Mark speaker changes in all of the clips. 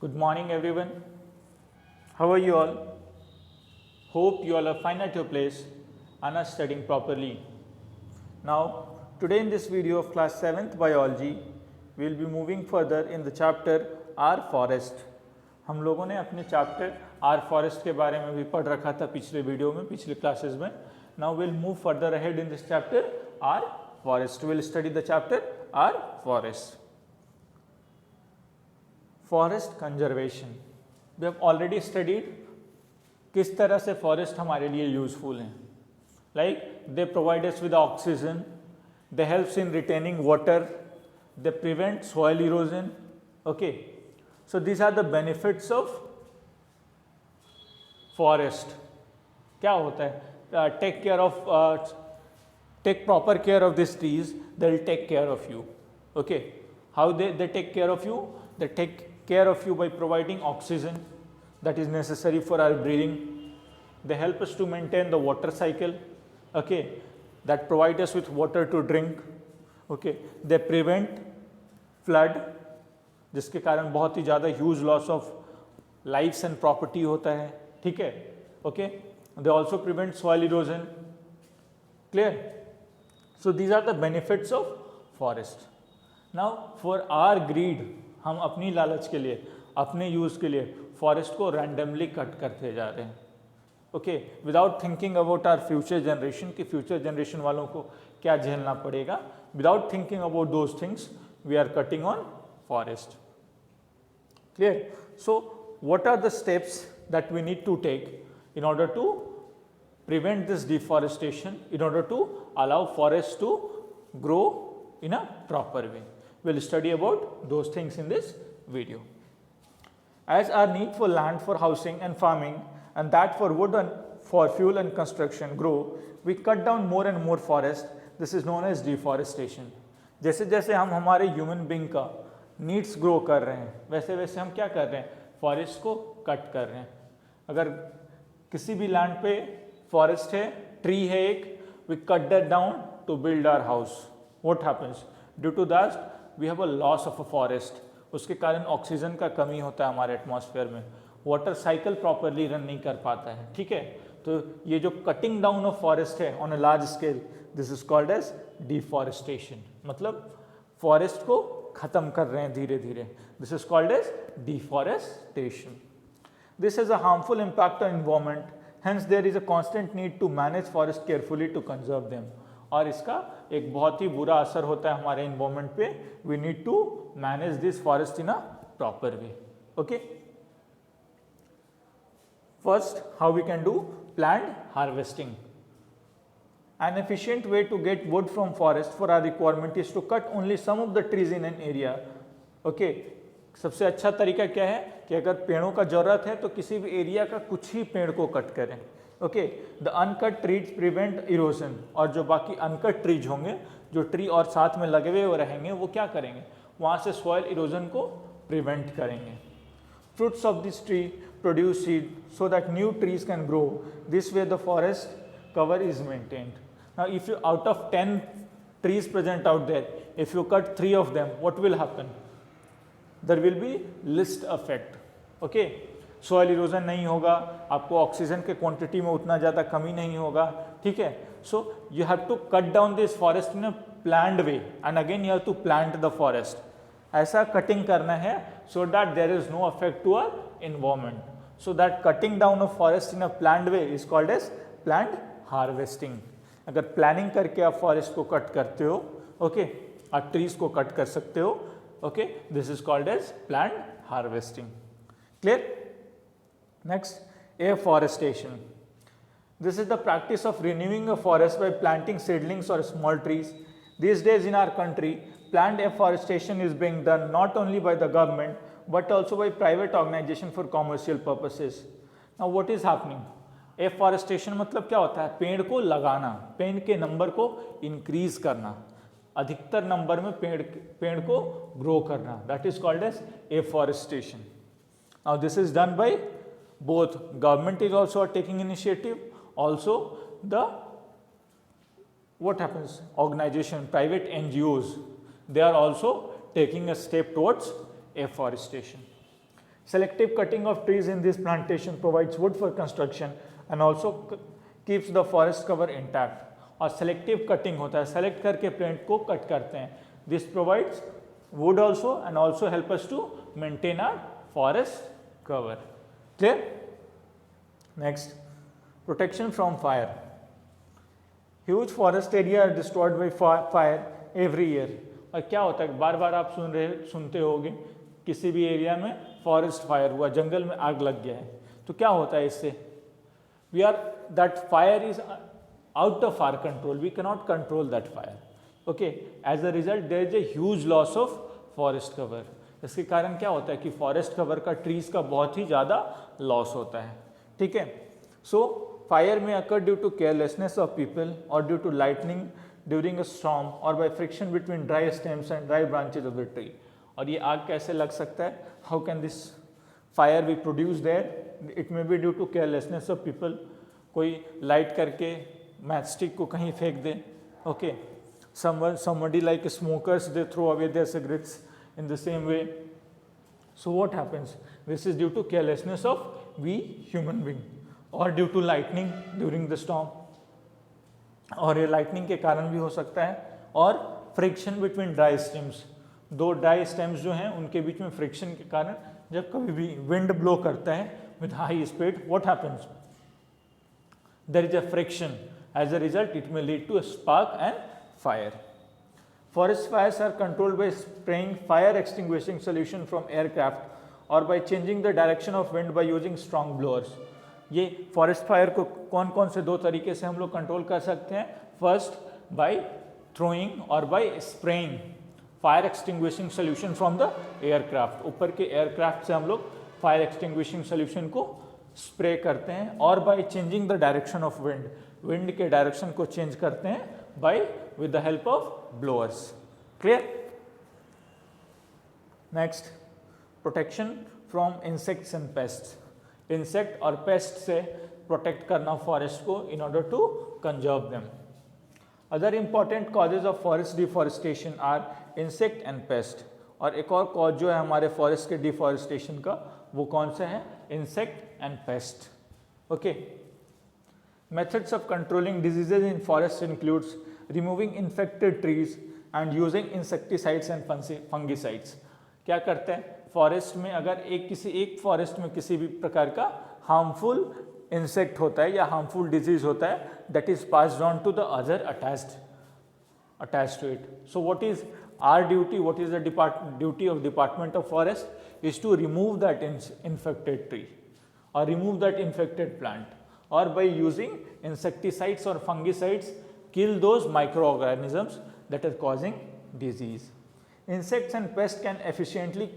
Speaker 1: Good morning, everyone. How are you all? Hope you all are fine at your place and are studying properly. Now, today in this video of class 7th biology, we will be moving further in the chapter Our Forest. हम लोगों ने अपने chapter our forest के बारे में भी पढ़ रखा था पिछले वीडियो में, पिछले क्लासेस में. Now will move further ahead in this chapter our forest. Will study the chapter our forest. Forest conservation. We have already studied किस तरह से फॉरेस्ट हमारे लिए यूजफुल हैं. Like they provide us with oxygen, they helps in retaining water, they prevent soil erosion. Okay, so these are the benefits of forest. क्या होता है? Take proper care of these trees, they will take care of you. Okay, how they take care of you? They take care of you by providing oxygen that is necessary for our breathing. They help us to maintain the water cycle. Okay, that provide us with water to drink. Okay, they prevent flood, जिसके कारण बहुत ही ज़्यादा huge loss of lifes and property होता है. ठीक है. Okay, they also prevent soil erosion. Clear? So these are the benefits of forest. Now for our greed, हम अपनी लालच के लिए, अपने यूज़ के लिए फॉरेस्ट को रैंडमली कट करते जा रहे हैं. Okay, without thinking about our future generation, कि फ्यूचर जनरेशन वालों को क्या झेलना पड़ेगा. Without thinking about those things we are cutting on forest. Clear? So what are the steps that we need to take in order to prevent this deforestation, in order to allow forests to grow in a proper way? We'll study about those things in this video. As our need for land for housing and farming and that for wood and for fuel and construction grow, we cut down more and more forest. This is known as deforestation. जैसे जैसे हम हमारे human being का needs grow कर रहे हैं, वैसे वैसे हम क्या कर रहे हैं? फॉरेस्ट को कट कर रहे हैं. अगर किसी भी लैंड पे फॉरेस्ट है, ट्री है एक, we cut that down to build our house. What happens? Due to that we have a loss of a forest. उसके कारण ऑक्सीजन का कमी होता है हमारे एटमॉस्फेयर में, वाटर साइकिल प्रॉपरली रन नहीं कर पाता है. ठीक है. तो ये जो कटिंग डाउन ऑफ फॉरेस्ट है on a large scale, this is called as deforestation. मतलब फॉरेस्ट को खत्म कर रहे हैं धीरे धीरे. This is called as deforestation. This has a harmful impact on environment, hence there is a constant need to manage forest carefully to conserve them. और इसका एक बहुत ही बुरा असर होता है हमारे एनवायरनमेंट पे. We need to manage this forest in a proper way. Okay, first how we can do plant harvesting. An efficient way to get wood from forest for our requirement is to cut only some of the trees in an area. Okay, सबसे अच्छा तरीका क्या है कि अगर पेड़ों का जरूरत है तो किसी भी एरिया का कुछ ही पेड़ को कट करें. Okay, the uncut trees prevent erosion. और जो बाकी अनकट ट्रीज होंगे, जो ट्री और साथ में लगे हुए रहेंगे, वो क्या करेंगे? वहाँ से सॉइल इरोजन को प्रिवेंट करेंगे. Fruits of this tree produce seed so that new trees can grow. This way the forest cover is maintained. Now if you, out of 10 trees present out there, if you cut 3 of them, what will happen? There will be least effect. Okay, soil erosion नहीं होगा, आपको oxygen के quantity में उतना ज़्यादा कमी नहीं होगा. ठीक है. So you have to cut down this forest in a planned way and again you have to plant the forest. ऐसा कटिंग करना है so that there is no effect to our environment. So that cutting down of forest in a planned way is called as planned harvesting. अगर planning करके आप forest को cut करते हो, okay, आप ट्रीज को कट कर सकते हो. Okay, this is called as planned harvesting. Clear? Next, afforestation. This is the practice of renewing a forest by planting seedlings और small trees. These days in our country, planned afforestation is being done not only by the government but also by private organization for commercial purposes. Now what is happening? Afforestation मतलब क्या होता है? पेड़ को लगाना, पेड़ के नंबर को इंक्रीज करना, अधिकतर नंबर में पेड़ को ग्रो करना. That is called as afforestation. Now this is done by both government is also taking initiative, also the what happens? Organization, private NGOs, they are also taking a step towards afforestation. Selective cutting of trees in this plantation provides wood for construction and also keeps the forest cover intact. और selective cutting होता है, select करके plant को cut करते हैं. This provides wood also and also help us to maintain our forest cover. Clear? Next, protection from fire. Huge forest area are destroyed by fire every year. और क्या होता है, बार बार आप सुनते होंगे किसी भी एरिया में फॉरेस्ट फायर हुआ, जंगल में आग लग गया है, तो क्या होता है इससे, that fire is out of our control, we cannot control that fire. Okay, as a result there is a huge loss of forest cover. इसके कारण क्या होता है कि फॉरेस्ट कवर का, ट्रीज का बहुत ही ज़्यादा लॉस होता है. ठीक है. सो फायर में occur due to carelessness of people और due to lightning during a storm और by friction between dry stems and dry branches of the tree. और ये आग कैसे लग सकता है, how can this fire be produce there, it may be due to carelessness of people. कोई light करके मैचस्टिक को कहीं फेंक दे. Okay, somebody like smokers, they throw away their cigarettes in the same way. So what happens, this is due to carelessness of we human being or due to lightning during the storm. और ये lightning के कारण भी हो सकता है. और friction between dry stems, दो ड्राई स्टेम्स जो हैं उनके बीच में फ्रिक्शन के कारण जब कभी भी विंड ब्लो करता है with high speed, what happens, there is a friction. As a result, it may lead to a spark and fire. Forest fires are controlled by spraying fire extinguishing solution from aircraft or by changing the direction of wind by using strong blowers. ये forest fire को कौन कौन से दो तरीके से हम लोग कंट्रोल कर सकते हैं. फर्स्ट, बाय थ्रोइंग और bye spraying fire extinguishing solution from the aircraft. ऊपर के एयरक्राफ्ट से हम लोग फायर एक्सटिंग्विशिंग सोल्यूशन को स्प्रे करते हैं. और by changing the direction of wind, wind के डायरेक्शन को चेंज करते हैं by with the help of blowers. Clear? Next, protection from insects and pests. Insect और pest से protect करना forest को in order to conserve them. Other important causes of forest deforestation are insect and pest. और एक और cause जो है हमारे forest के deforestation का, वो कौन सा है, insect and pest. Okay. Methods of controlling diseases in forests includes removing infected trees and using insecticides and fungicides. क्या करते हैं, फॉरेस्ट में अगर किसी एक फॉरेस्ट में किसी भी प्रकार का हार्मफुल इंसेक्ट होता है या हार्मफुल डिजीज होता है, that is passed on to the other attached to it. So what is our duty, what is the duty of department of forest is to remove that infected tree और remove that infected plant. or by using insecticides or fungicides kill those microorganisms that are causing disease. Insects and pests can efficiently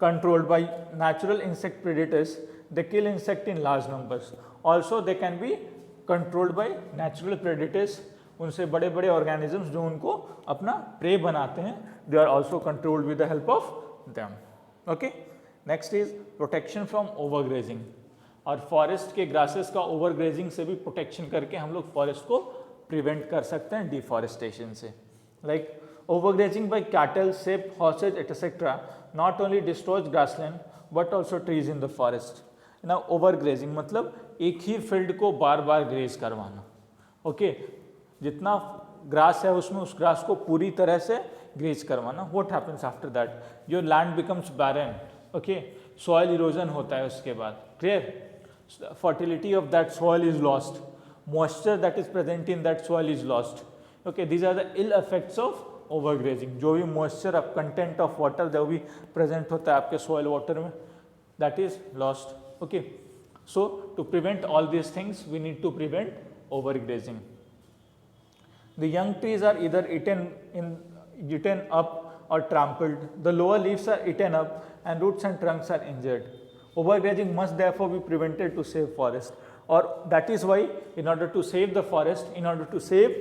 Speaker 1: controlled by natural insect predators. They kill insect in large numbers. Also they can be controlled by natural predators. उनसे बड़े बड़े organisms जो उनको अपना prey बनाते हैं, they are also controlled with the help of them. Okay. Next is protection from overgrazing. और forest के ग्रासेस का ओवरग्रेजिंग से भी प्रोटेक्शन करके हम लोग फॉरेस्ट को प्रिवेंट कर सकते हैं डिफॉरेस्टेशन से. Like overgrazing by cattle, sheep, horses etcetera not only destroys grassland but also trees in the forest. ना ओवरग्रेजिंग मतलब एक ही फील्ड को बार बार ग्रेज करवाना. ओके, जितना ग्रास है उसमें उस ग्रास को पूरी तरह से ग्रेज करवाना. What happens after that, your land becomes barren. Okay, soil erosion होता है उसके बाद. Clear? Fertility of that soil is lost, moisture that is present in that soil is lost. Okay, these are the ill effects of overgrazing. जो भी moisture of content of water जो भी present होता है आपके soil water में, that is lost. Okay, so to prevent all these things we need to prevent overgrazing. The young trees are either eaten up or trampled. The lower leaves are eaten up and roots and trunks are injured. Overgrazing must therefore be prevented to save forest, or that is why in order to save the forest, in order to save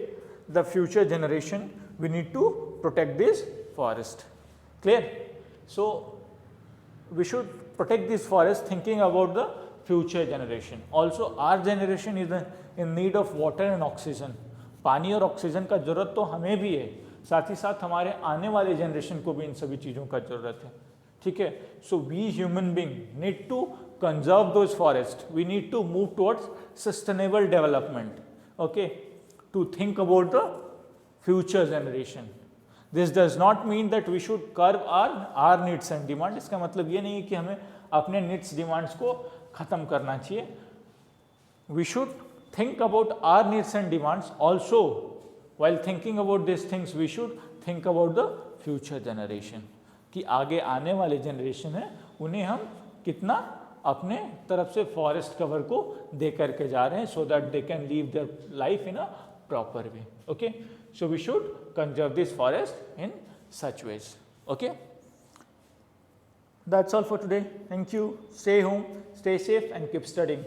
Speaker 1: the future generation, we need to protect this forest. Clear? So we should protect this forest thinking about the future generation. Also our generation is in need of water and oxygen. पानी और oxygen का जरूरत तो हमें भी है, साथ ही साथ हमारे आने वाले जनरेशन को भी इन सभी चीज़ों का जरूरत है. ठीक है. So we human being need to conserve those forests. We need to move towards sustainable development, okay, to think about the future generation. This does not mean that we should curb our needs and demand. इसका मतलब ये नहीं है कि हमें अपने needs demands को खत्म करना चाहिए. We should think about our needs and demands. Also, while thinking about these things, we should think about the future generation. कि आगे आने वाले जनरेशन है उन्हें हम कितना अपने तरफ से फॉरेस्ट कवर को दे करके जा रहे हैं, so that they can live their life in a proper way. Okay, so we should conserve this forest in such ways. Okay, that's all for today. Thank you. Stay home, stay safe and keep studying.